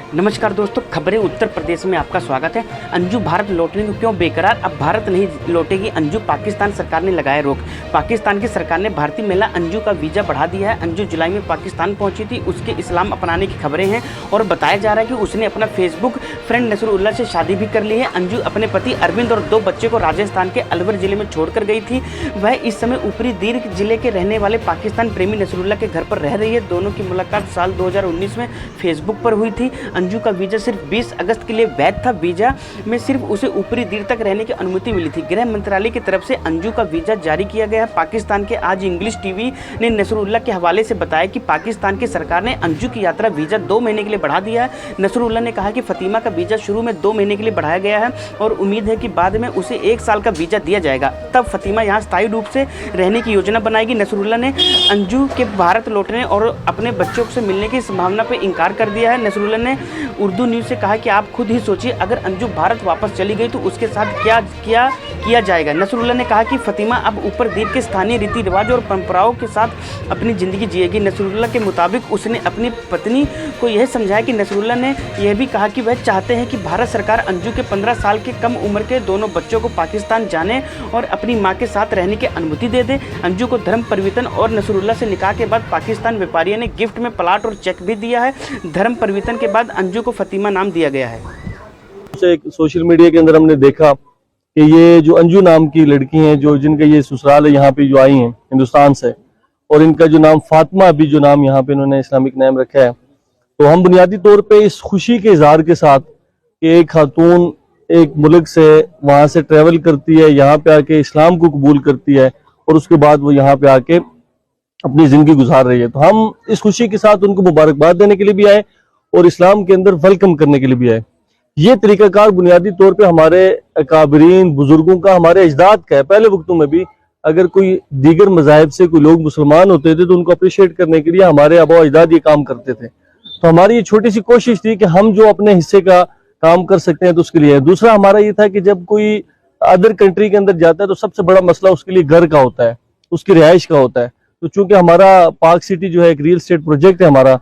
नमस्कार दोस्तों, खबरें उत्तर प्रदेश में आपका स्वागत है। अंजू भारत लौटने को क्यों बेकरार, अब भारत नहीं लौटेगी अंजू, पाकिस्तान सरकार ने लगाया रोक। पाकिस्तान की सरकार ने भारतीय महिला अंजू का वीज़ा बढ़ा दिया है। अंजू जुलाई में पाकिस्तान पहुंची थी, उसके इस्लाम अपनाने की खबरें हैं और बताया जा रहा है कि उसने अपना फेसबुक फ्रेंड नसरुल्लाह से शादी भी कर ली है। अंजू अपने पति अरविंद और 2 बच्चे को राजस्थान के अलवर जिले में छोड़कर गई थी। वह इस समय ऊपरी दीर्घ जिले के रहने वाले पाकिस्तान प्रेमी नसरुल्लाह के घर पर रह रही है। दोनों की मुलाकात साल 2019 में फेसबुक पर हुई थी। अंजू का वीज़ा सिर्फ 20 अगस्त के लिए वैध था। वीज़ा में सिर्फ उसे ऊपरी दीर्घ तक रहने की अनुमति मिली थी। गृह मंत्रालय की तरफ से अंजू का वीज़ा जारी किया गया है। पाकिस्तान के आज इंग्लिश टीवी ने नसरुल्लाह के हवाले से बताया कि पाकिस्तान की सरकार ने अंजू की यात्रा वीज़ा 2 महीने के लिए बढ़ा दिया है। नसरुल्लाह ने कहा कि फ़ातिमा का वीज़ा शुरू में 2 महीने के लिए बढ़ाया गया है और उम्मीद है कि बाद में उसे 1 साल का वीज़ा दिया जाएगा। तब फ़ातिमा यहाँ स्थायी रूप से रहने की योजना बनाएगी। नसरुल्लाह ने अंजू के भारत लौटने और अपने बच्चों से मिलने की संभावना पर इंकार कर दिया है। नसरुल्लाह ने उर्दू न्यूज़ से कहा कि आप खुद ही सोचिए, अगर अंजू भारत वापस चली गई तो उसके साथ क्या किया जाएगा। नसरुल्लाह ने कहा कि फ़ातिमा अब ऊपर दीर्घ के स्थानीय रीति रिवाज और परंपराओं के साथ अपनी ज़िंदगी जिएगी। नसरुल्लाह के मुताबिक उसने अपनी पत्नी को यह समझाया कि नसरुल्लाह ने यह भी कहा कि वह चाहते हैं कि भारत सरकार अंजू के 15 साल के कम उम्र के दोनों बच्चों को पाकिस्तान जाने और अपनी मां के साथ रहने की अनुमति दे दे। अंजू को धर्म परिवर्तन और नसरुल्लाह से निकाह के बाद पाकिस्तान व्यापारियों ने गिफ्ट में प्लाट और चेक भी दिया है। धर्म परिवर्तन के बाद अंजू को फ़ातिमा नाम दिया गया है। सोशल मीडिया के अंदर हमने देखा कि ये जो अंजू नाम की लड़की हैं, जो जिनका ये ससुराल है यहाँ पे जो आई हैं हिंदुस्तान से, और इनका जो नाम फातिमा भी जो नाम यहाँ पे इन्होंने इस्लामिक नाम रखा है, तो हम बुनियादी तौर पे इस खुशी के इजहार के साथ कि एक खातून एक मुल्क से वहाँ से ट्रेवल करती है, यहाँ पे आके इस्लाम को कबूल करती है और उसके बाद वो यहाँ पे आके अपनी जिंदगी गुजार रही है, तो हम इस खुशी के साथ उनको मुबारकबाद देने के लिए भी आए और इस्लाम के अंदर वेलकम करने के लिए भी आए। ये तरीकाकार बुनियादी तौर पे हमारे अकाबरीन बुजुर्गों का, हमारे अजदाद का है। पहले वक्तों में भी अगर कोई दीगर मज़ाहिब से कोई लोग मुसलमान होते थे तो उनको अप्रिशिएट करने के लिए हमारे आबा अजदाद ये काम करते थे। तो हमारी ये छोटी सी कोशिश थी कि हम जो अपने हिस्से का काम कर सकते हैं तो उसके लिए। दूसरा हमारा ये था कि जब कोई अदर कंट्री के अंदर जाता है तो सबसे बड़ा मसला उसके लिए घर का होता है, उसकी रिहाइश का होता है। तो चूंकि हमारा पाक सिटी जो है एक रियल एस्टेट प्रोजेक्ट है हमारा,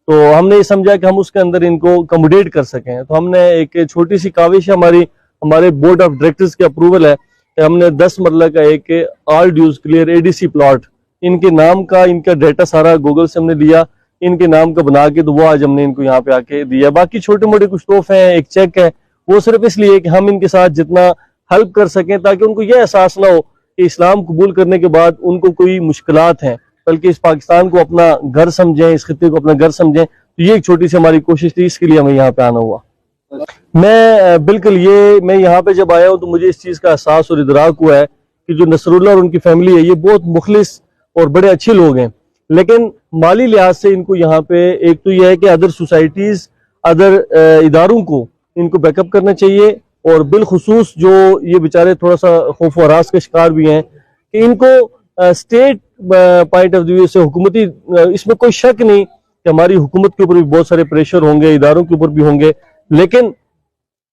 तो हमने ये समझा कि हम उसके अंदर इनको अकोमोडेट कर सकें। तो हमने एक छोटी सी काविश हमारे बोर्ड ऑफ डायरेक्टर्स की अप्रूवल है कि हमने 10 मरला का एक all dues clear ADC plot इनके नाम का, इनका डाटा सारा गूगल से हमने लिया, इनके नाम का बना के, तो वो आज हमने इनको यहाँ पे आके दिया। बाकी छोटे मोटे कुछ तोहफे हैं, एक चेक है, वो सिर्फ इसलिए कि हम इनके साथ जितना हेल्प कर सकें ताकि उनको यह एहसास ना हो कि इस्लाम कबूल करने के बाद उनको कोई मुश्किलात हैं, बल्कि इस पाकिस्तान को अपना घर समझें, इस खित्ते को अपना घर समझें। तो ये एक छोटी सी हमारी कोशिश थी, इसके लिए हमें यहाँ पे आना हुआ। मैं यहाँ पे जब आया हूँ तो मुझे इस चीज़ का एहसास और इदराक हुआ है कि जो नसरुल्लाह और उनकी फैमिली है ये बहुत मुखलिस और बड़े अच्छे लोग हैं, लेकिन माली लिहाज से इनको यहाँ पे एक तो यह है कि अदर सोसाइटीज़, अदर इदारों को इनको बैकअप करना चाहिए, और बिलखुसूस जो ये बेचारे थोड़ा सा खौफ व हरास के शिकार भी हैं कि इनको स्टेट पॉइंट ऑफ व्यू से हुकूमती, इसमें कोई शक नहीं कि हमारी हुकूमत के ऊपर भी बहुत सारे प्रेशर होंगे, इदारों के ऊपर भी होंगे, लेकिन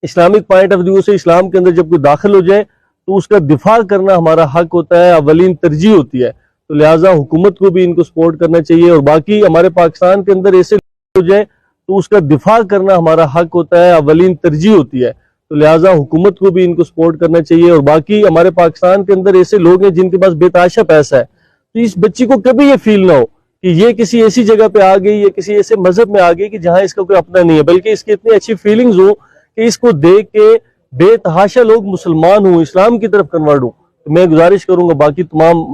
इस्लामिक पॉइंट ऑफ व्यू से इस्लाम के अंदर जब कोई दाखिल हो जाए तो उसका दिफा करना हमारा हक होता है, अवलीन तरजीह होती है। तो लिहाजा हुकूमत को भी इनको सपोर्ट करना चाहिए, और बाकी हमारे पाकिस्तान के अंदर ऐसे हो जाए तो उसका दिफा करना हमारा हक होता है, अवलीन तरजीह होती है। तो लिहाजा हुकूमत को भी इनको सपोर्ट करना चाहिए, और बाकी हमारे पाकिस्तान के अंदर ऐसे लोग हैं जिनके पास बेताशा पैसा है, तो इस बच्ची को कभी ये फील ना हो कि ये किसी ऐसी जगह पे आ गई, या किसी ऐसे मजहब में आ गई कि जहां इसका कोई अपना नहीं है, बल्कि इसकी इतनी अच्छी फीलिंग्स हो कि इसको देख के बेतहाशा लोग मुसलमान हो, इस्लाम की तरफ कन्वर्ट हो। तो मैं गुजारिश करूंगा बाकी तमाम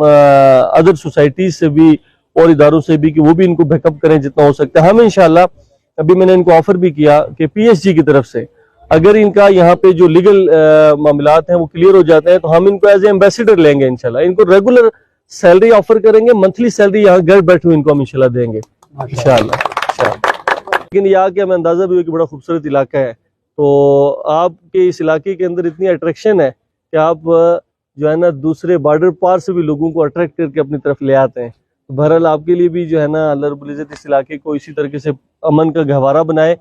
अदर सोसाइटीज से भी और इदारों से भी कि वो भी इनको बैकअप करें जितना हो सकता है। हम इंशाल्लाह, अभी मैंने इनको ऑफर भी किया कि PSG की तरफ से अगर इनका यहाँ पे जो लीगल मामलात हैं वो क्लियर हो जाते हैं तो हम इनको एज ए एम्बेसडर लेंगे इंशाल्लाह। इनको रेगुलर सैलरी ऑफर करेंगे, मंथली सैलरी यहाँ घर बैठे हुए इनको हम इंशाल्लाह देंगे इंशाल्लाह। लेकिन यहाँ के हमें अंदाजा भी हो कि बड़ा खूबसूरत इलाका है, तो आपके इस इलाके के अंदर इतनी अट्रैक्शन है कि आप जो है ना दूसरे बॉर्डर पार से भी लोगों को अट्रैक्ट करके अपनी तरफ ले आते हैं। तो बहरहाल आपके लिए भी जो है ना अल्लाह रब्बुल इज़्ज़त इस इलाके को इसी तरीके से अमन का गहवारा बनाए,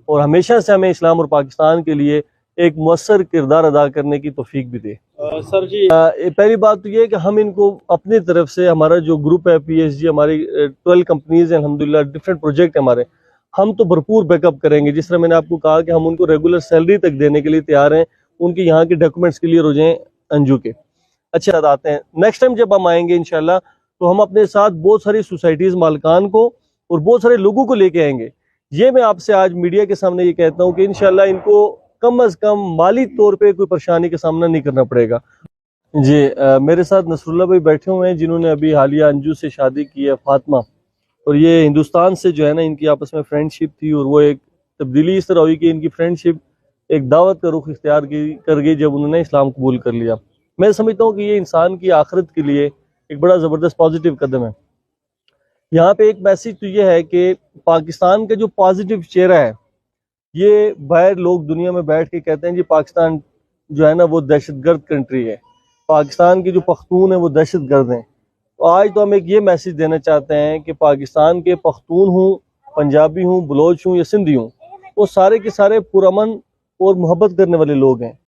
और हमेशा से हमें इस्लाम और पाकिस्तान के लिए एक मुअस्सर किरदार अदा करने की तौफीक भी दे। सर जी, पहली बात तो ये है कि हम इनको अपनी तरफ से, हमारा जो ग्रुप है PSG, हमारी 12 कंपनीज हैं अल्हम्दुलिल्लाह, डिफरेंट प्रोजेक्ट है हमारे, हम तो भरपूर बैकअप करेंगे। जिस तरह मैंने आपको कहा कि हम उनको रेगुलर सैलरी तक देने के लिए तैयार हैं, उनके यहाँ के डॉक्यूमेंट्स क्लियर हो जाएं अंजू के। अच्छा आते हैं, नेक्स्ट टाइम जब हम आएंगे इंशाल्लाह तो हम अपने साथ बहुत सारी सोसाइटीज मालकान को और बहुत सारे लोगों को लेके आएंगे। ये मैं आपसे आज मीडिया के सामने ये कहता हूँ कि इंशाल्लाह इनको कम अज कम माली तौर पे कोई परेशानी का सामना नहीं करना पड़ेगा। जी मेरे साथ नसरुल्लाह भाई बैठे हुए हैं जिन्होंने अभी हालिया अंजू से शादी की है, फातिमा, और ये हिंदुस्तान से जो है ना इनकी आपस में फ्रेंडशिप थी और वो एक तब्दीली इस तरह हुई कि इनकी फ्रेंडशिप एक दावत का रुख इख्तियार कर गई जब उन्होंने इस्लाम कबूल कर लिया। मैं समझता हूँ कि ये इंसान की आखिरत के लिए एक बड़ा ज़बरदस्त पॉजिटिव कदम है। यहाँ पे एक मैसेज तो ये है कि पाकिस्तान का जो पॉजिटिव चेहरा है, ये बाहर लोग दुनिया में बैठ के कहते हैं जी पाकिस्तान जो है ना वो दहशतगर्द कंट्री है, पाकिस्तान के जो पख्तून है वो दहशतगर्द हैं। तो आज तो हम एक ये मैसेज देना चाहते हैं कि पाकिस्तान के पख्तून हूँ, पंजाबी हूँ, बलोच हूँ या सिंधी हूँ, वो सारे के सारे पुरअमन और मोहब्बत करने वाले लोग हैं।